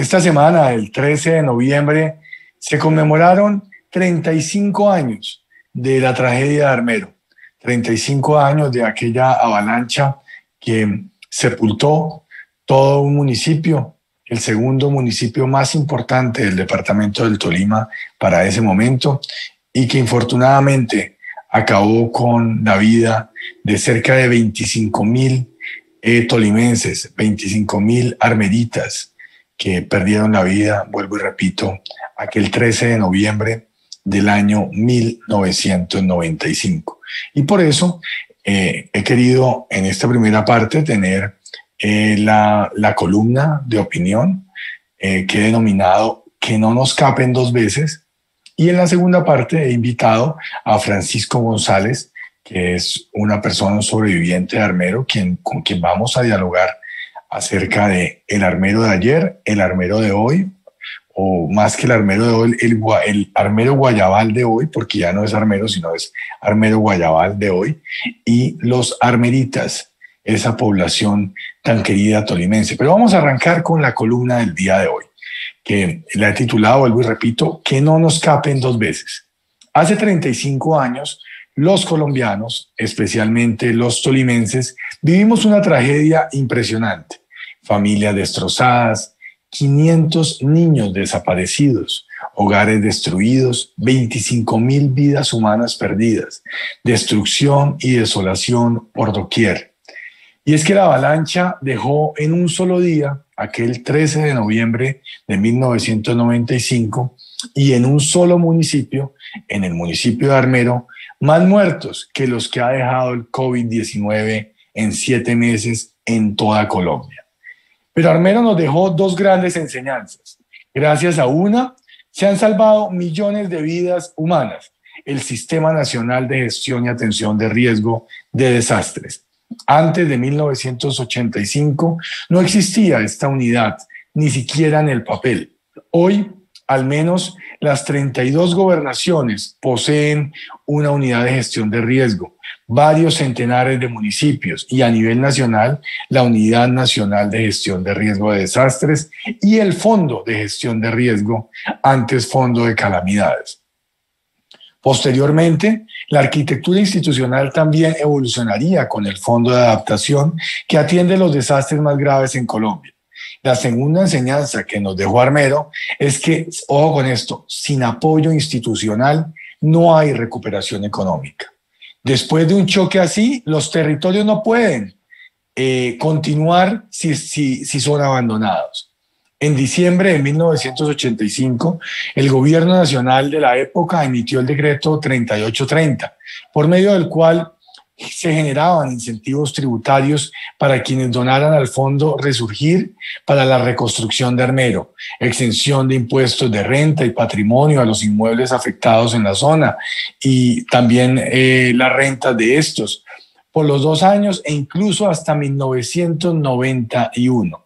Esta semana, el 13 de noviembre, se conmemoraron 35 años de la tragedia de Armero, 35 años de aquella avalancha que sepultó todo un municipio, el segundo municipio más importante del departamento del Tolima para ese momento, y que infortunadamente acabó con la vida de cerca de 25.000 tolimenses, 25.000 armeritas que perdieron la vida, vuelvo y repito, aquel 13 de noviembre del año 1995. Y por eso he querido en esta primera parte tener la columna de opinión que he denominado Que no nos capen dos veces. Y en la segunda parte he invitado a Francisco González, que es una persona sobreviviente de Armero, con quien vamos a dialogar acerca de el Armero de ayer, el Armero de hoy, o más que el Armero de hoy, el Armero Guayabal de hoy, porque ya no es Armero, sino es Armero Guayabal de hoy, y los armeritas, esa población tan querida tolimense. Pero vamos a arrancar con la columna del día de hoy, que la he titulado, vuelvo y repito, Que no nos capen dos veces. Hace 35 años, los colombianos, especialmente los tolimenses, vivimos una tragedia impresionante. Familias destrozadas, 500 niños desaparecidos, hogares destruidos, 25.000 vidas humanas perdidas, destrucción y desolación por doquier. Y es que la avalancha dejó en un solo día, aquel 13 de noviembre de 1995, y en un solo municipio, en el municipio de Armero, más muertos que los que ha dejado el COVID-19 en 7 meses en toda Colombia. Pero Armero nos dejó dos grandes enseñanzas. Gracias a una, se han salvado millones de vidas humanas, el Sistema Nacional de Gestión y Atención de Riesgo de Desastres. Antes de 1985 no existía esta unidad, ni siquiera en el papel. Hoy, al menos, las 32 gobernaciones poseen una unidad de gestión de riesgo, varios centenares de municipios y a nivel nacional la Unidad Nacional de Gestión de Riesgo de Desastres y el Fondo de Gestión de Riesgo, antes Fondo de Calamidades. Posteriormente, la arquitectura institucional también evolucionaría con el Fondo de Adaptación que atiende los desastres más graves en Colombia. La segunda enseñanza que nos dejó Armero es que, ojo con esto, sin apoyo institucional no hay recuperación económica. Después de un choque así, los territorios no pueden continuar si son abandonados. En diciembre de 1985, el gobierno nacional de la época emitió el decreto 3830, por medio del cual se generaban incentivos tributarios para quienes donaran al Fondo Resurgir para la reconstrucción de Armero, exención de impuestos de renta y patrimonio a los inmuebles afectados en la zona y también las rentas de estos por los 2 años e incluso hasta 1991.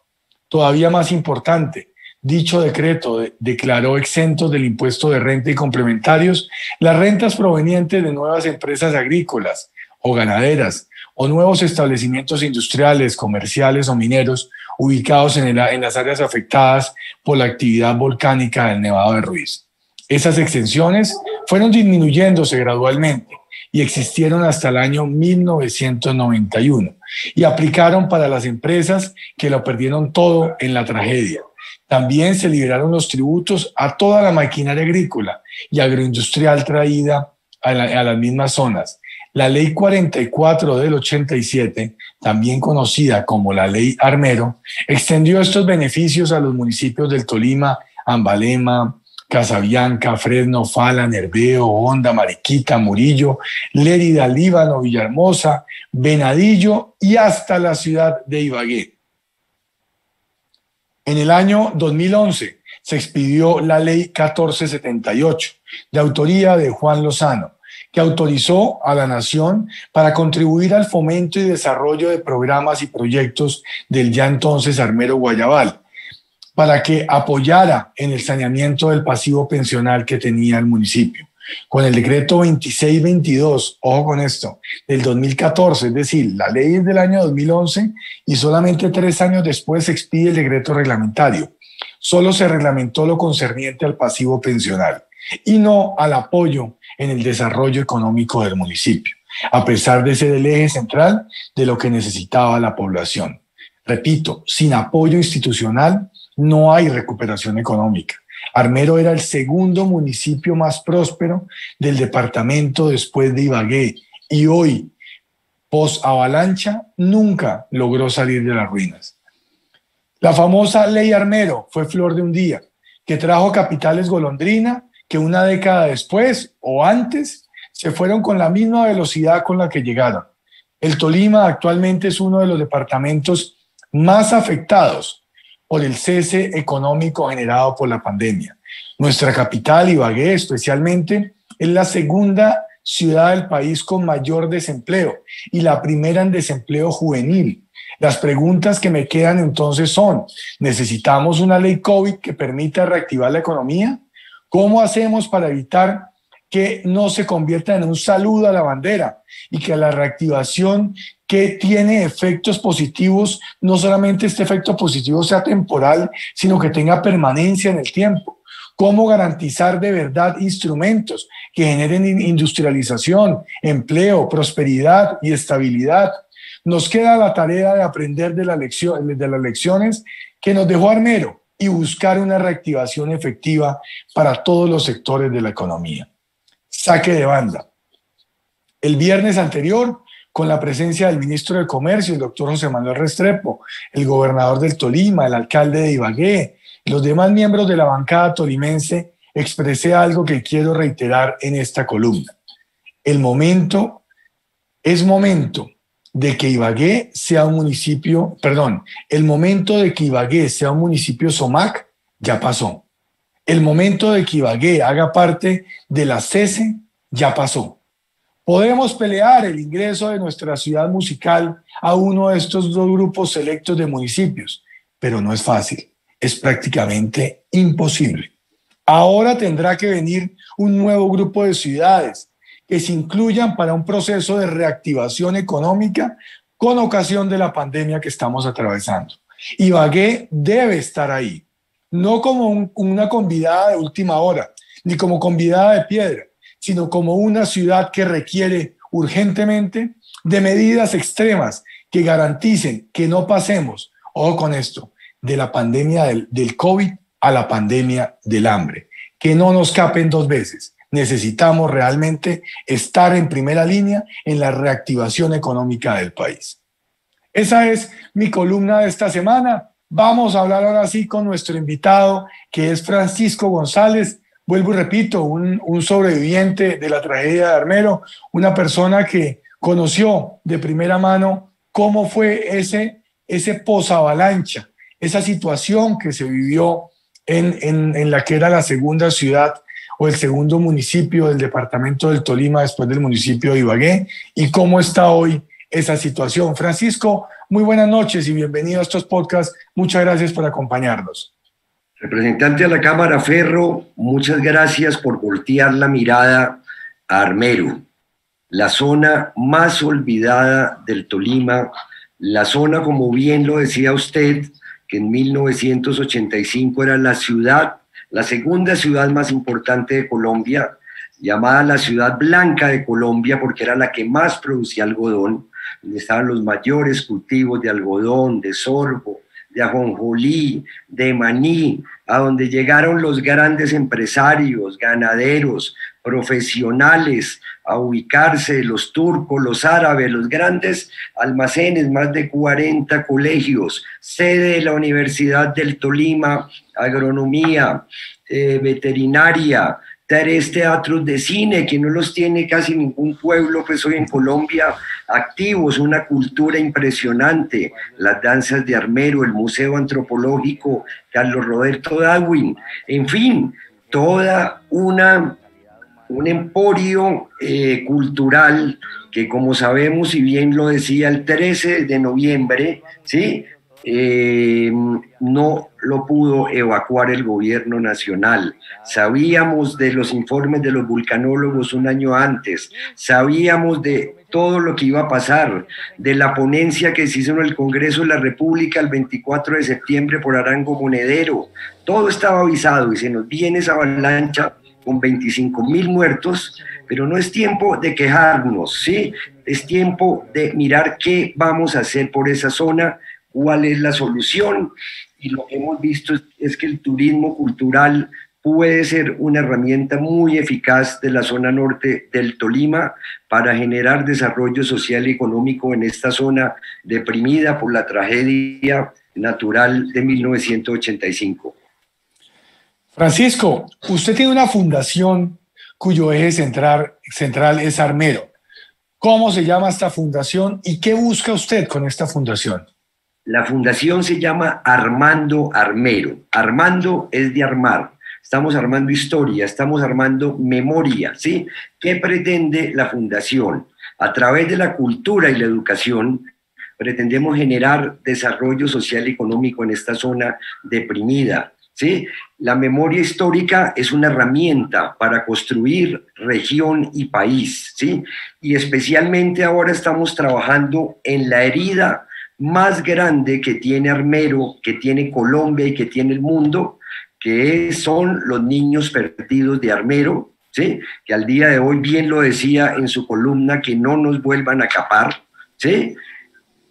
Todavía más importante, dicho decreto declaró exentos del impuesto de renta y complementarios las rentas provenientes de nuevas empresas agrícolas o ganaderas o nuevos establecimientos industriales, comerciales o mineros ubicados en las áreas afectadas por la actividad volcánica del Nevado de Ruiz. Esas exenciones fueron disminuyéndose gradualmente y existieron hasta el año 1991 y aplicaron para las empresas que lo perdieron todo en la tragedia. También se liberaron los tributos a toda la maquinaria agrícola y agroindustrial traída a las mismas zonas. La Ley 44 del 87, también conocida como la Ley Armero, extendió estos beneficios a los municipios del Tolima, Ambalema, Casabianca, Fresno, Fala, Nerveo, Honda, Mariquita, Murillo, Lérida, Líbano, Villahermosa, Venadillo y hasta la ciudad de Ibagué. En el año 2011 se expidió la Ley 1478, de autoría de Juan Lozano, que autorizó a la Nación para contribuir al fomento y desarrollo de programas y proyectos del ya entonces Armero Guayabal, para que apoyara en el saneamiento del pasivo pensional que tenía el municipio. Con el decreto 2622, ojo con esto, del 2014, es decir, la ley es del año 2011 y solamente 3 años después se expide el decreto reglamentario. solo se reglamentó lo concerniente al pasivo pensional y no al apoyo en el desarrollo económico del municipio, a pesar de ser el eje central de lo que necesitaba la población. Repito, sin apoyo institucional no hay recuperación económica. Armero era el segundo municipio más próspero del departamento después de Ibagué y hoy, post avalancha, nunca logró salir de las ruinas. La famosa ley Armero fue flor de un día, que trajo capitales golondrina que una década después o antes se fueron con la misma velocidad con la que llegaron. El Tolima actualmente es uno de los departamentos más afectados por el cese económico generado por la pandemia. Nuestra capital, Ibagué, especialmente, es la segunda ciudad del país con mayor desempleo y la primera en desempleo juvenil. Las preguntas que me quedan entonces son: ¿necesitamos una ley COVID que permita reactivar la economía? ¿Cómo hacemos para evitar que no se convierta en un saludo a la bandera y que la reactivación que tiene efectos positivos, no solamente este efecto positivo sea temporal, sino que tenga permanencia en el tiempo? ¿Cómo garantizar de verdad instrumentos que generen industrialización, empleo, prosperidad y estabilidad? Nos queda la tarea de aprender de las lecciones que nos dejó Armero y buscar una reactivación efectiva para todos los sectores de la economía. Saque de banda. El viernes anterior, con la presencia del ministro de Comercio, el doctor José Manuel Restrepo, el gobernador del Tolima, el alcalde de Ibagué, los demás miembros de la bancada tolimense, expresé algo que quiero reiterar en esta columna. Es momento de que Ibagué sea un municipio, el momento de que Ibagué sea un municipio SOMAC ya pasó. El momento de que Ibagué haga parte de la CESE ya pasó. Podemos pelear el ingreso de nuestra ciudad musical a uno de estos dos grupos selectos de municipios, pero no es fácil, es prácticamente imposible. Ahora tendrá que venir un nuevo grupo de ciudades que se incluyan para un proceso de reactivación económica con ocasión de la pandemia que estamos atravesando. Ibagué debe estar ahí, no como una convidada de última hora, ni como convidada de piedra, sino como una ciudad que requiere urgentemente de medidas extremas que garanticen que no pasemos, ojo con esto, de la pandemia del COVID a la pandemia del hambre, que no nos capen dos veces. Necesitamos realmente estar en primera línea en la reactivación económica del país. Esa es mi columna de esta semana. Vamos a hablar ahora sí con nuestro invitado, que es Francisco González. Vuelvo y repito, un sobreviviente de la tragedia de Armero, una persona que conoció de primera mano cómo fue ese posavalancha, esa situación que se vivió en la que era la segunda ciudad o el segundo municipio del departamento del Tolima después del municipio de Ibagué, y cómo está hoy esa situación. Francisco, muy buenas noches y bienvenido a estos podcasts. Muchas gracias por acompañarnos. Representante de la Cámara Ferro, muchas gracias por voltear la mirada a Armero, la zona más olvidada del Tolima, la zona, como bien lo decía usted, que en 1985 era la segunda ciudad más importante de Colombia, llamada la ciudad blanca de Colombia porque era la que más producía algodón, donde estaban los mayores cultivos de algodón, de sorgo, de ajonjolí, de maní, a donde llegaron los grandes empresarios, ganaderos, profesionales a ubicarse, los turcos, los árabes, los grandes almacenes, más de 40 colegios, sede de la Universidad del Tolima, agronomía, veterinaria, 3 teatros de cine, que no los tiene casi ningún pueblo pues hoy en Colombia, activos, una cultura impresionante, las danzas de Armero, el Museo Antropológico Carlos Roberto Darwin, en fin, toda un emporio cultural que, como sabemos, y bien lo decía, el 13 de noviembre, ¿sí?, no lo pudo evacuar el gobierno nacional. Sabíamos de los informes de los vulcanólogos un año antes, sabíamos de todo lo que iba a pasar, de la ponencia que se hizo en el Congreso de la República el 24 de septiembre por Arango Monedero. Todo estaba avisado y se nos viene esa avalancha con 25.000 muertos, pero no es tiempo de quejarnos, ¿sí? Es tiempo de mirar qué vamos a hacer por esa zona, cuál es la solución, y lo que hemos visto es que el turismo cultural puede ser una herramienta muy eficaz de la zona norte del Tolima para generar desarrollo social y económico en esta zona deprimida por la tragedia natural de 1985. Francisco, usted tiene una fundación cuyo eje central es Armero. ¿Cómo se llama esta fundación y qué busca usted con esta fundación? La fundación se llama Armando Armero. Armando es de armar. Estamos armando historia, estamos armando memoria, ¿sí? ¿Qué pretende la fundación? A través de la cultura y la educación, pretendemos generar desarrollo social y económico en esta zona deprimida, ¿sí? La memoria histórica es una herramienta para construir región y país, ¿sí? Y especialmente ahora estamos trabajando en la herida más grande que tiene Armero, que tiene Colombia y que tiene el mundo, que son los niños perdidos de Armero, ¿sí? Que al día de hoy bien lo decía en su columna, que no nos vuelvan a capar, ¿sí?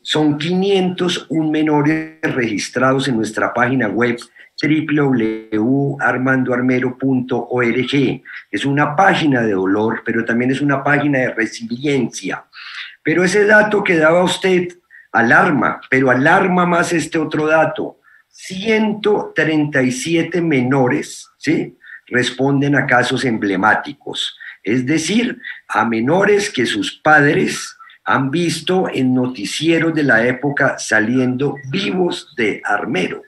Son 501 menores registrados en nuestra página web www.armandoarmero.org. Es una página de dolor, pero también es una página de resiliencia. Pero ese dato que daba usted alarma, pero alarma más este otro dato. 137 menores, ¿sí?, responden a casos emblemáticos, es decir, a menores que sus padres han visto en noticieros de la época saliendo vivos de Armero.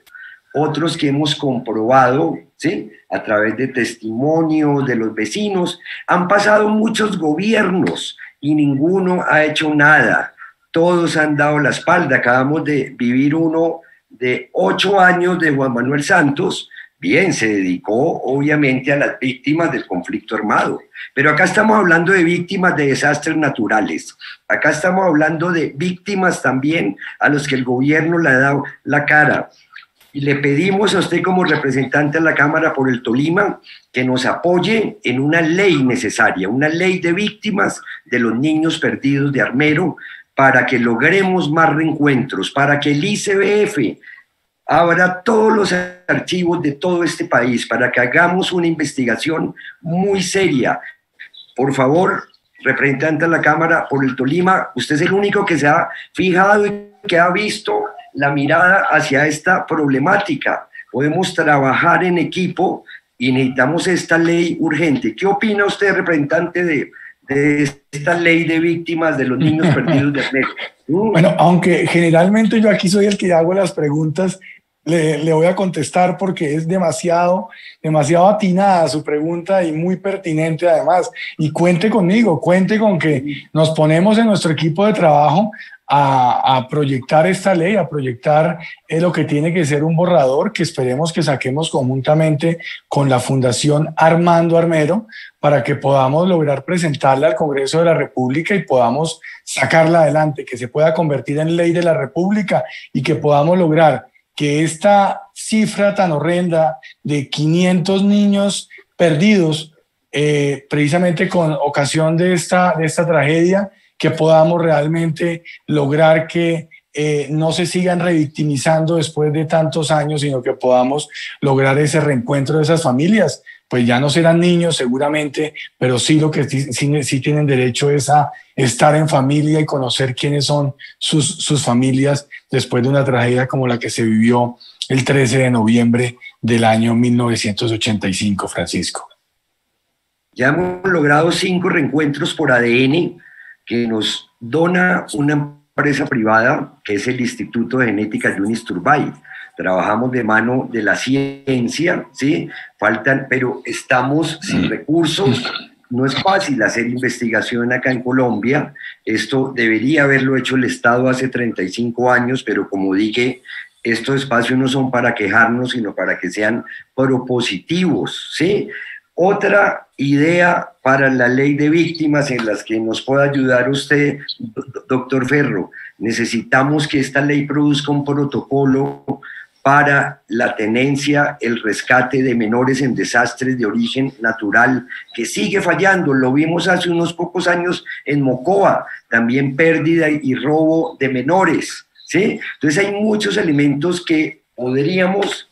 Otros que hemos comprobado, ¿sí?, a través de testimonios de los vecinos. Han pasado muchos gobiernos y ninguno ha hecho nada. Todos han dado la espalda. Acabamos de vivir uno de 8 años de Juan Manuel Santos. Bien, se dedicó obviamente a las víctimas del conflicto armado, pero acá estamos hablando de víctimas de desastres naturales. Acá estamos hablando de víctimas también a los que el gobierno le ha dado la cara. Y le pedimos a usted como representante de la Cámara por el Tolima que nos apoye en una ley necesaria, una ley de víctimas de los niños perdidos de Armero, para que logremos más reencuentros, para que el ICBF abra todos los archivos de todo este país, para que hagamos una investigación muy seria. Por favor, representante de la Cámara por el Tolima, usted es el único que se ha fijado y que ha visto la mirada hacia esta problemática. Podemos trabajar en equipo y necesitamos esta ley urgente. ¿Qué opina usted, representante de esta ley de víctimas de los niños perdidos de Armero? Bueno, aunque generalmente yo aquí soy el que hago las preguntas, le voy a contestar porque es demasiado atinada su pregunta y muy pertinente además. Y cuente conmigo, cuente con que nos ponemos en nuestro equipo de trabajo a proyectar esta ley, a proyectar lo que tiene que ser un borrador que esperemos que saquemos conjuntamente con la Fundación Armando Armero para que podamos lograr presentarla al Congreso de la República y podamos sacarla adelante, que se pueda convertir en ley de la República y que podamos lograr que esta cifra tan horrenda de 500 niños perdidos, precisamente con ocasión de esta tragedia, que podamos realmente lograr que no se sigan revictimizando después de tantos años, sino que podamos lograr ese reencuentro de esas familias. Pues ya no serán niños seguramente, pero sí lo que sí tienen derecho es a estar en familia y conocer quiénes son sus familias después de una tragedia como la que se vivió el 13 de noviembre del año 1985, Francisco. Ya hemos logrado 5 reencuentros por ADN que nos dona una empresa privada que es el Instituto de Genética Yunis Turbay. Trabajamos de mano de la ciencia, ¿sí? Pero estamos sin recursos. No es fácil hacer investigación acá en Colombia. Esto debería haberlo hecho el Estado hace 35 años, pero como dije, estos espacios no son para quejarnos, sino para que sean propositivos, ¿sí? Otra idea para la ley de víctimas en las que nos pueda ayudar usted, doctor Ferro, necesitamos que esta ley produzca un protocolo para la tenencia, el rescate de menores en desastres de origen natural, que sigue fallando. Lo vimos hace unos pocos años en Mocoa, también pérdida y robo de menores, ¿sí? Entonces hay muchos elementos que podríamos,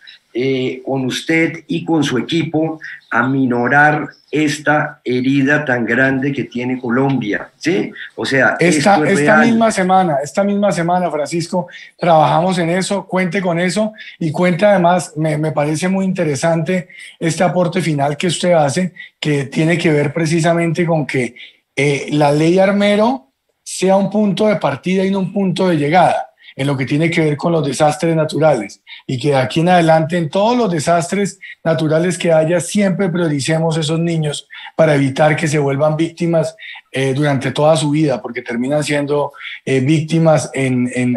con usted y con su equipo, aminorar esta herida tan grande que tiene Colombia, ¿sí? O sea, esta misma semana, Francisco, trabajamos en eso, cuente con eso y cuente además, me parece muy interesante este aporte final que usted hace, que tiene que ver precisamente con que la ley Armero sea un punto de partida y no un punto de llegada en lo que tiene que ver con los desastres naturales, y que de aquí en adelante en todos los desastres naturales que haya siempre prioricemos esos niños para evitar que se vuelvan víctimas durante toda su vida, porque terminan siendo víctimas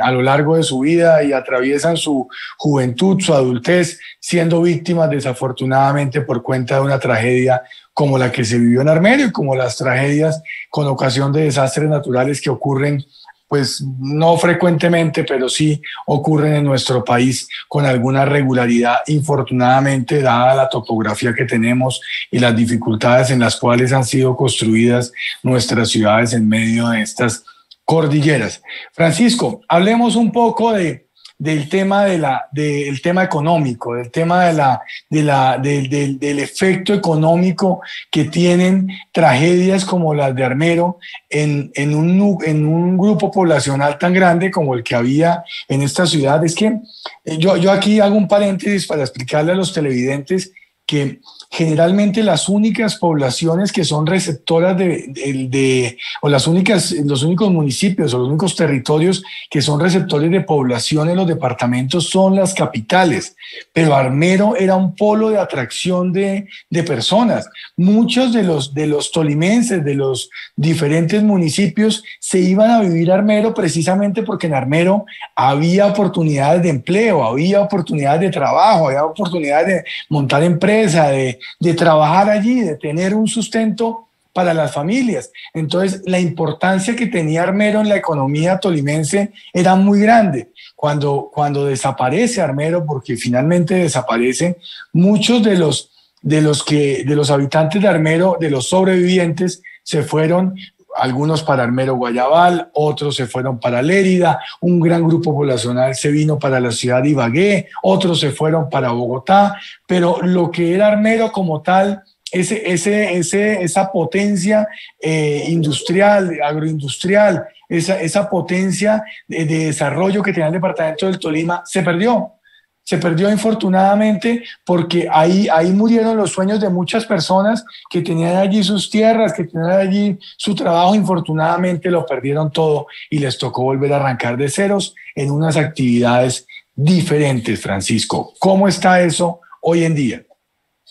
a lo largo de su vida y atraviesan su juventud, su adultez, siendo víctimas desafortunadamente por cuenta de una tragedia como la que se vivió en Armero y como las tragedias con ocasión de desastres naturales que ocurren, pues no frecuentemente, pero sí ocurren en nuestro país con alguna regularidad, infortunadamente, dada la topografía que tenemos y las dificultades en las cuales han sido construidas nuestras ciudades en medio de estas cordilleras. Francisco, hablemos un poco del tema del tema económico, del tema del efecto económico que tienen tragedias como las de Armero en un grupo poblacional tan grande como el que había en esta ciudad. Es que yo aquí hago un paréntesis para explicarle a los televidentes que generalmente las únicas poblaciones que son receptoras o los únicos municipios o los únicos territorios que son receptores de población en los departamentos son las capitales, pero Armero era un polo de atracción de personas. Muchos de los tolimenses, de los diferentes municipios, se iban a vivir a Armero precisamente porque en Armero había oportunidades de empleo, había oportunidades de trabajo, había oportunidades de montar empresa, de trabajar allí, de tener un sustento para las familias. Entonces, la importancia que tenía Armero en la economía tolimense era muy grande. Cuando desaparece Armero, porque finalmente desaparece, muchos de los habitantes de Armero, de los sobrevivientes, se fueron, algunos para Armero Guayabal, otros se fueron para Lérida, un gran grupo poblacional se vino para la ciudad de Ibagué, otros se fueron para Bogotá, pero lo que era Armero como tal, esa potencia industrial, agroindustrial, esa potencia de desarrollo que tenía el departamento del Tolima, se perdió. Se perdió infortunadamente porque ahí murieron los sueños de muchas personas que tenían allí sus tierras, que tenían allí su trabajo. Infortunadamente lo perdieron todo y les tocó volver a arrancar de ceros en unas actividades diferentes, Francisco. ¿Cómo está eso hoy en día?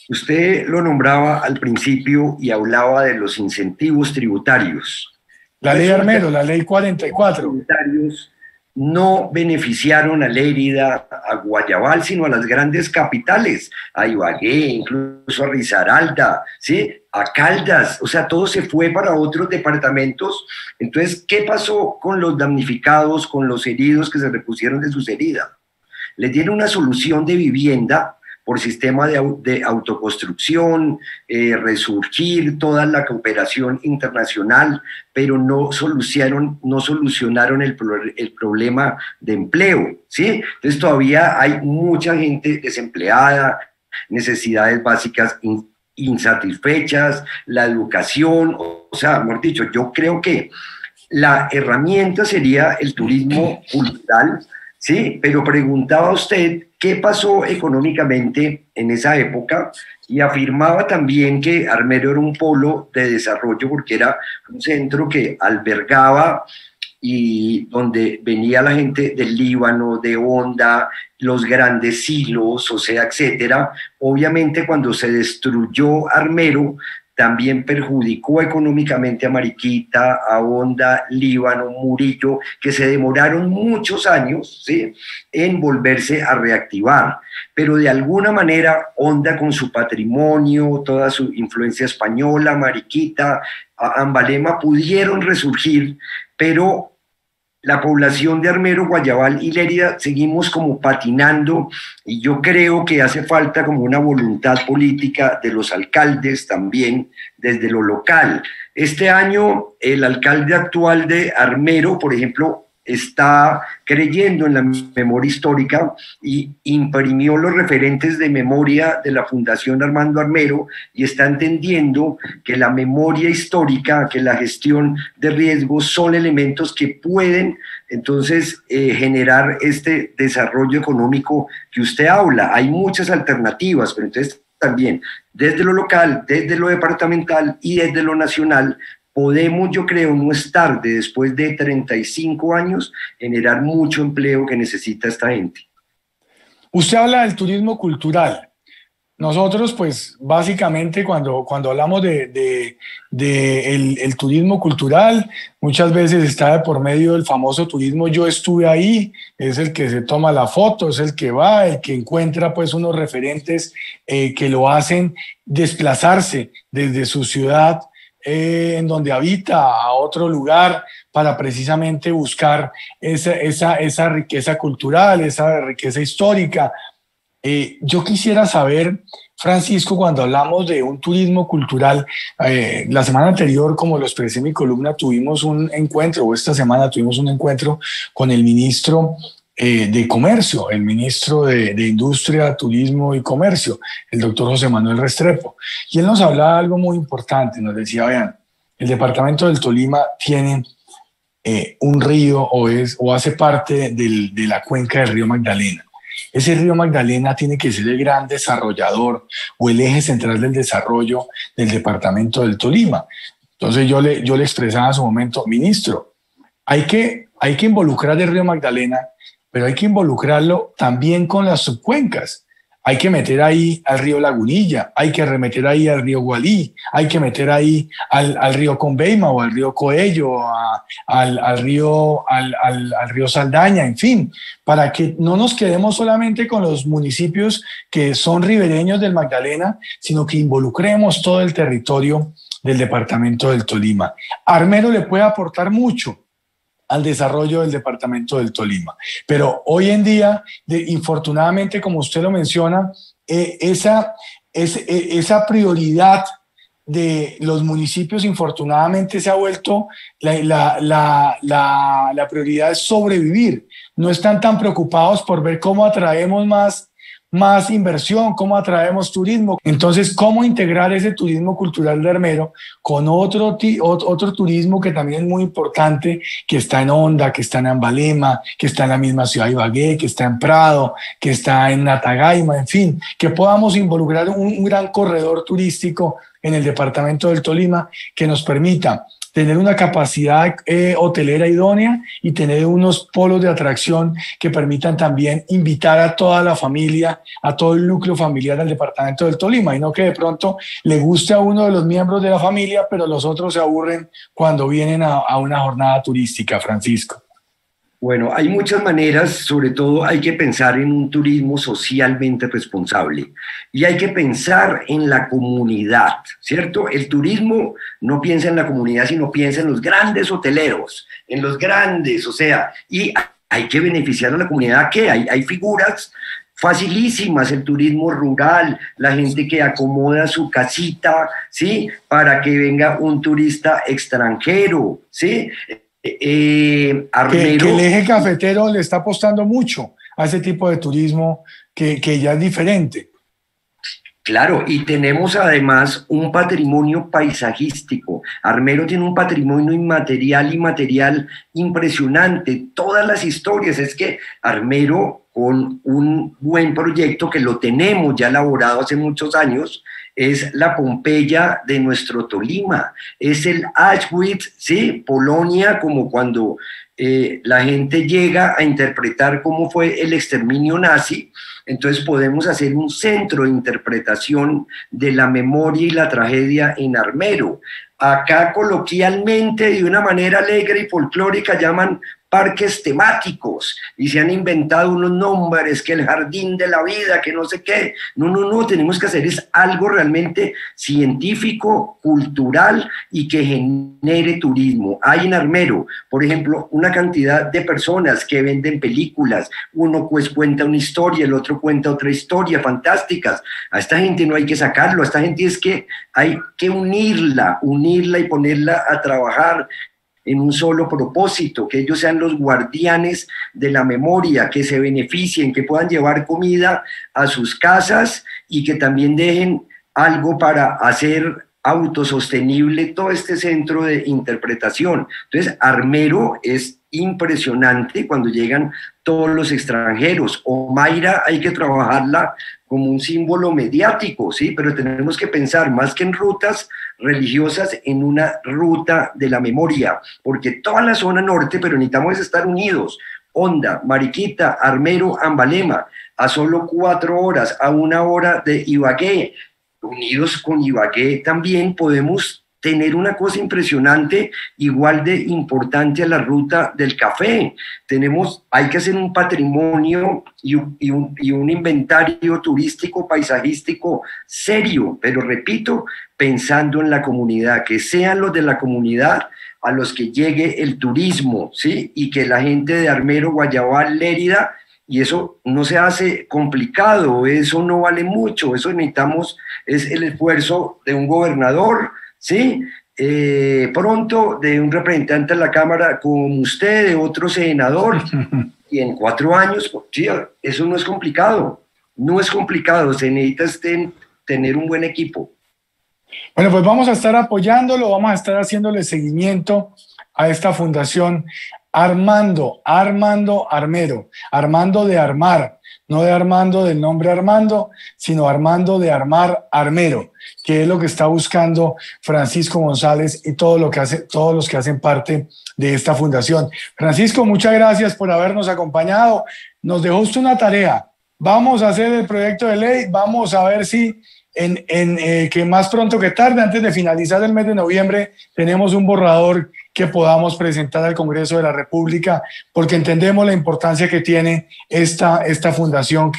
Usted lo nombraba al principio y hablaba de los incentivos tributarios. La ley Armero, la ley 44. Tributarios no beneficiaron a Lérida, a Guayabal, sino a las grandes capitales, a Ibagué, incluso a Risaralda, ¿sí? A Caldas, o sea, todo se fue para otros departamentos. Entonces, ¿qué pasó con los damnificados, con los heridos que se repusieron de sus heridas? Les dieron una solución de vivienda por sistema de autoconstrucción, resurgir toda la cooperación internacional, pero no solucionaron el problema de empleo, ¿sí? Entonces todavía hay mucha gente desempleada, necesidades básicas insatisfechas, la educación, o sea, mejor dicho, yo creo que la herramienta sería el turismo cultural, ¿sí? Pero preguntaba usted qué pasó económicamente en esa época y afirmaba también que Armero era un polo de desarrollo porque era un centro que albergaba y donde venía la gente del Líbano, de Honda, los grandes silos, o sea, etcétera. Obviamente cuando se destruyó Armero, también perjudicó económicamente a Mariquita, a Honda, Líbano, Murillo, que se demoraron muchos años, ¿sí?, en volverse a reactivar. Pero de alguna manera Honda, con su patrimonio, toda su influencia española, Mariquita, Ambalema, pudieron resurgir, pero la población de Armero, Guayabal y Lérida seguimos como patinando, y yo creo que hace falta como una voluntad política de los alcaldes también desde lo local. Este año el alcalde actual de Armero, por ejemplo, está creyendo en la memoria histórica y imprimió los referentes de memoria de la Fundación Armando Armero, y está entendiendo que la memoria histórica, que la gestión de riesgos son elementos que pueden entonces generar este desarrollo económico que usted habla. Hay muchas alternativas, pero entonces también desde lo local, desde lo departamental y desde lo nacional podemos, yo creo, no es tarde, después de 35 años, generar mucho empleo que necesita esta gente. Usted habla del turismo cultural. Nosotros, pues, básicamente cuando hablamos de el turismo cultural, muchas veces está de por medio del famoso turismo "yo estuve ahí", es el que se toma la foto, es el que va, el que encuentra pues unos referentes que lo hacen desplazarse desde su ciudad en donde habita a otro lugar para precisamente buscar esa riqueza cultural, esa riqueza histórica. Yo quisiera saber, Francisco, cuando hablamos de un turismo cultural, la semana anterior, como lo expresé en mi columna, tuvimos un encuentro, o esta semana tuvimos un encuentro con el ministro de Comercio, el ministro de Industria, Turismo y Comercio, el doctor José Manuel Restrepo. Y él nos hablaba de algo muy importante, nos decía: vean, el departamento del Tolima tiene un río o hace parte de la cuenca del río Magdalena. Ese río Magdalena tiene que ser el gran desarrollador o el eje central del desarrollo del departamento del Tolima. Entonces yo le expresaba en su momento: ministro, hay que involucrar el río Magdalena, pero hay que involucrarlo también con las subcuencas. Hay que meter ahí al río Lagunilla, hay que remeter ahí al río Gualí, hay que meter ahí al río Conveima o al río Coello, al río Saldaña, en fin, para que no nos quedemos solamente con los municipios que son ribereños del Magdalena, sino que involucremos todo el territorio del departamento del Tolima. Armero le puede aportar mucho al desarrollo del departamento del Tolima. Pero hoy en día, infortunadamente, como usted lo menciona, esa prioridad de los municipios, infortunadamente, se ha vuelto la prioridad es sobrevivir. No están tan preocupados por ver cómo atraemos más inversión, cómo atraemos turismo. Entonces, ¿cómo integrar ese turismo cultural de Armero con otro turismo que también es muy importante, que está en Honda, que está en Ambalema, que está en la misma ciudad de Ibagué, que está en Prado, que está en Natagaima, en fin, que podamos involucrar un gran corredor turístico en el departamento del Tolima que nos permita tener una capacidad hotelera idónea y tener unos polos de atracción que permitan también invitar a toda la familia, a todo el núcleo familiar del departamento del Tolima, y no que de pronto le guste a uno de los miembros de la familia, pero los otros se aburren cuando vienen a una jornada turística, Francisco. Bueno, hay muchas maneras, sobre todo hay que pensar en un turismo socialmente responsable y hay que pensar en la comunidad, ¿cierto? El turismo no piensa en la comunidad, sino piensa en los grandes hoteleros, en los grandes, o sea, y hay que beneficiar a la comunidad. ¿Qué? Hay figuras facilísimas, el turismo rural, la gente que acomoda su casita, ¿sí?, para que venga un turista extranjero, ¿sí? Armero, que el eje cafetero le está apostando mucho a ese tipo de turismo que ya es diferente. Claro, y tenemos además un patrimonio paisajístico. Armero tiene un patrimonio inmaterial y material impresionante. Todas las historias, es que Armero, con un buen proyecto que lo tenemos ya elaborado hace muchos años, es la Pompeya de nuestro Tolima, es el Auschwitz, ¿sí?, Polonia, como cuando la gente llega a interpretar cómo fue el exterminio nazi. Entonces podemos hacer un centro de interpretación de la memoria y la tragedia en Armero. Acá coloquialmente, de una manera alegre y folclórica, llaman parques temáticos, y se han inventado unos nombres, que el jardín de la vida, que no sé qué. No, tenemos que hacer es algo realmente científico, cultural, y que genere turismo. Hay en Armero, por ejemplo, una cantidad de personas que venden películas, uno pues cuenta una historia, el otro cuenta otra historia, fantásticas. A esta gente no hay que sacarlo, a esta gente es que hay que unirla y ponerla a trabajar en un solo propósito, que ellos sean los guardianes de la memoria, que se beneficien, que puedan llevar comida a sus casas y que también dejen algo para hacer autosostenible todo este centro de interpretación. Entonces, Armero es impresionante cuando llegan todos los extranjeros. Omaira hay que trabajarla como un símbolo mediático, ¿sí? Pero tenemos que pensar más que en rutas religiosas, en una ruta de la memoria, porque toda la zona norte, pero necesitamos estar unidos. Honda, Mariquita, Armero, Ambalema, a solo 4 horas, a 1 hora de Ibagué. Unidos con Ibagué también podemos tener una cosa impresionante, igual de importante a la ruta del café. Hay que hacer un patrimonio y un inventario turístico, paisajístico serio, pero repito, pensando en la comunidad, que sean los de la comunidad a los que llegue el turismo, ¿sí? Y que la gente de Armero, Guayabal, Lérida, y eso no se hace complicado, eso no vale mucho, eso necesitamos, es el esfuerzo de un gobernador, ¿sí? Pronto de un representante de la Cámara como usted, de otro senador, y en 4 años, sí, eso no es complicado, se necesita tener un buen equipo. Bueno, pues vamos a estar apoyándolo, vamos a estar haciéndole seguimiento a esta fundación Armando Armero, Armando de armar, no de Armando del nombre Armando, sino Armando de armar Armero, que es lo que está buscando Francisco González y todos los que hacen parte de esta fundación. Francisco, muchas gracias por habernos acompañado. Nos dejó usted una tarea. Vamos a hacer el proyecto de ley, vamos a ver si que más pronto que tarde, antes de finalizar el mes de noviembre, tenemos un borrador que podamos presentar al Congreso de la República, porque entendemos la importancia que tiene esta fundación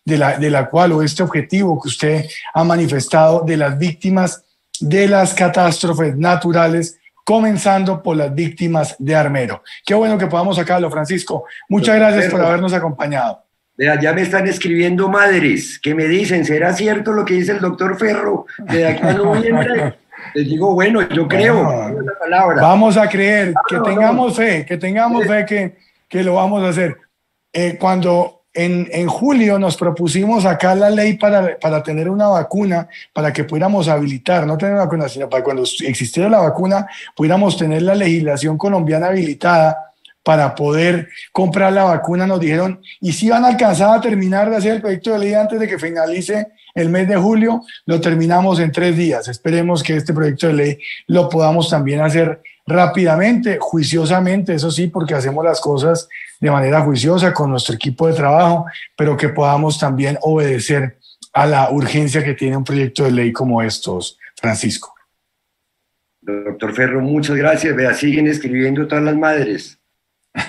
de la cual, o este objetivo que usted ha manifestado, de las víctimas de las catástrofes naturales, comenzando por las víctimas de Armero. Qué bueno que podamos sacarlo, Francisco. Muchas gracias por habernos acompañado. Vea, ya me están escribiendo madres que me dicen, ¿será cierto lo que dice el doctor Ferro de aquí a noviembre? Les digo, bueno, yo creo, la palabra. Vamos a creer, que tengamos fe, que lo vamos a hacer. Cuando en julio nos propusimos sacar la ley para tener una vacuna, para que pudiéramos habilitar, no tener una vacuna, sino para cuando existiera la vacuna, pudiéramos tener la legislación colombiana habilitada para poder comprar la vacuna, nos dijeron, y si van a alcanzar a terminar de hacer el proyecto de ley antes de que finalice el mes de julio, lo terminamos en 3 días. Esperemos que este proyecto de ley lo podamos también hacer rápidamente, juiciosamente, eso sí, porque hacemos las cosas de manera juiciosa con nuestro equipo de trabajo, pero que podamos también obedecer a la urgencia que tiene un proyecto de ley como estos, Francisco. Doctor Ferro, muchas gracias. Vea, siguen escribiendo todas las madres.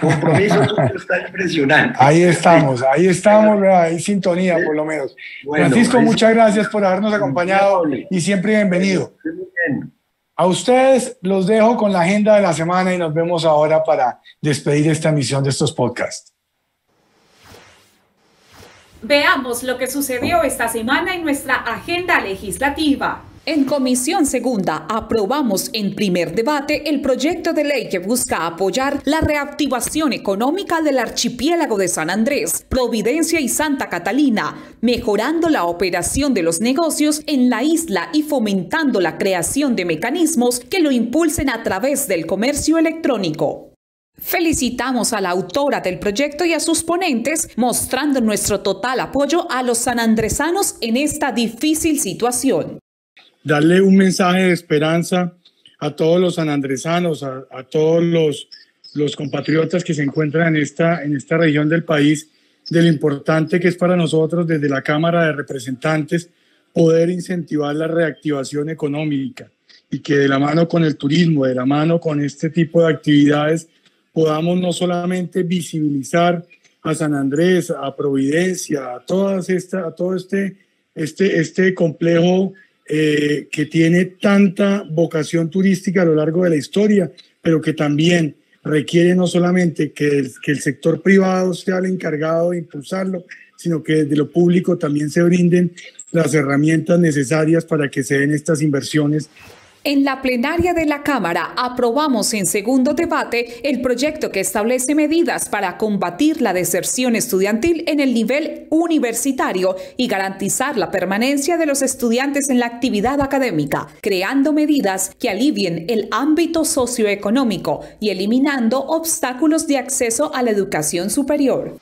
Compromiso está impresionante. Ahí estamos, hay sintonía por lo menos. Bueno, Francisco, muchas gracias por habernos acompañado y siempre bienvenido. A ustedes los dejo con la agenda de la semana y nos vemos ahora para despedir esta emisión de estos podcasts. Veamos lo que sucedió esta semana en nuestra agenda legislativa. En Comisión Segunda aprobamos en primer debate el proyecto de ley que busca apoyar la reactivación económica del archipiélago de San Andrés, Providencia y Santa Catalina, mejorando la operación de los negocios en la isla y fomentando la creación de mecanismos que lo impulsen a través del comercio electrónico. Felicitamos a la autora del proyecto y a sus ponentes, mostrando nuestro total apoyo a los sanandresanos en esta difícil situación. Darle un mensaje de esperanza a todos los sanandresanos, a todos los compatriotas que se encuentran en esta región del país, de lo importante que es para nosotros desde la Cámara de Representantes poder incentivar la reactivación económica y que de la mano con el turismo, de la mano con este tipo de actividades, podamos no solamente visibilizar a San Andrés, a Providencia, a todo este complejo que tiene tanta vocación turística a lo largo de la historia, pero que también requiere no solamente que el sector privado sea el encargado de impulsarlo, sino que desde lo público también se brinden las herramientas necesarias para que se den estas inversiones. En la plenaria de la Cámara aprobamos en segundo debate el proyecto que establece medidas para combatir la deserción estudiantil en el nivel universitario y garantizar la permanencia de los estudiantes en la actividad académica, creando medidas que alivien el ámbito socioeconómico y eliminando obstáculos de acceso a la educación superior.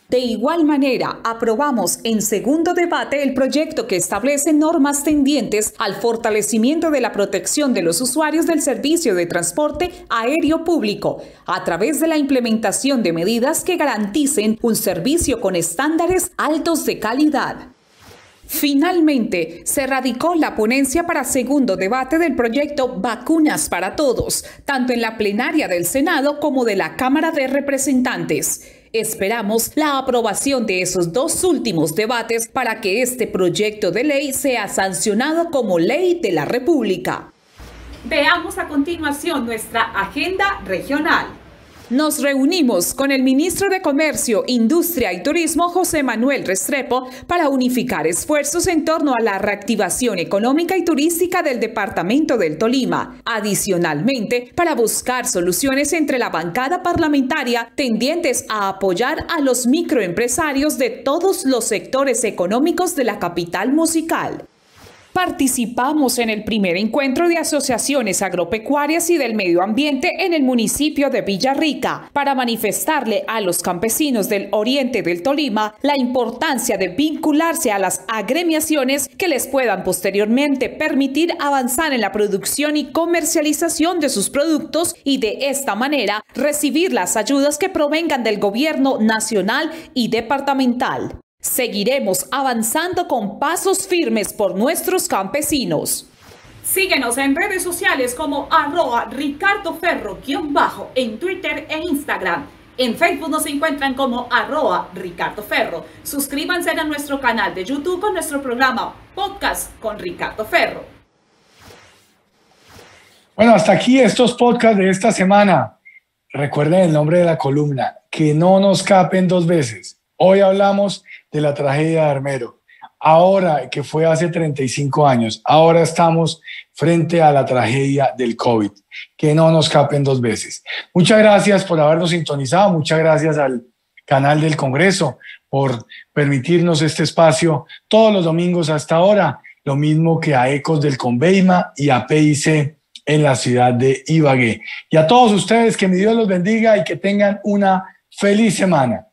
De igual manera, aprobamos en segundo debate el proyecto que establece normas tendientes al fortalecimiento de la protección de los usuarios del servicio de transporte aéreo público a través de la implementación de medidas que garanticen un servicio con estándares altos de calidad. Finalmente, se radicó la ponencia para segundo debate del proyecto Vacunas para Todos, tanto en la plenaria del Senado como de la Cámara de Representantes. Esperamos la aprobación de esos dos últimos debates para que este proyecto de ley sea sancionado como ley de la República. Veamos a continuación nuestra agenda regional. Nos reunimos con el ministro de Comercio, Industria y Turismo, José Manuel Restrepo, para unificar esfuerzos en torno a la reactivación económica y turística del departamento del Tolima. Adicionalmente, para buscar soluciones entre la bancada parlamentaria tendientes a apoyar a los microempresarios de todos los sectores económicos de la capital musical. Participamos en el primer encuentro de asociaciones agropecuarias y del medio ambiente en el municipio de Villarrica para manifestarle a los campesinos del oriente del Tolima la importancia de vincularse a las agremiaciones que les puedan posteriormente permitir avanzar en la producción y comercialización de sus productos y de esta manera recibir las ayudas que provengan del gobierno nacional y departamental. Seguiremos avanzando con pasos firmes por nuestros campesinos. Síguenos en redes sociales como @RicardoFerro_ en Twitter e Instagram. En Facebook nos encuentran como @RicardoFerro. Suscríbanse a nuestro canal de YouTube con nuestro programa Podcast con Ricardo Ferro. Bueno, hasta aquí estos podcasts de esta semana. Recuerden el nombre de la columna, que no nos capen dos veces. Hoy hablamos de la tragedia de Armero. Ahora, que fue hace 35 años, ahora estamos frente a la tragedia del COVID. Que no nos capen dos veces. Muchas gracias por habernos sintonizado. Muchas gracias al canal del Congreso por permitirnos este espacio todos los domingos hasta ahora. Lo mismo que a Ecos del Conveima y a PIC en la ciudad de Ibagué. Y a todos ustedes, que mi Dios los bendiga y que tengan una feliz semana.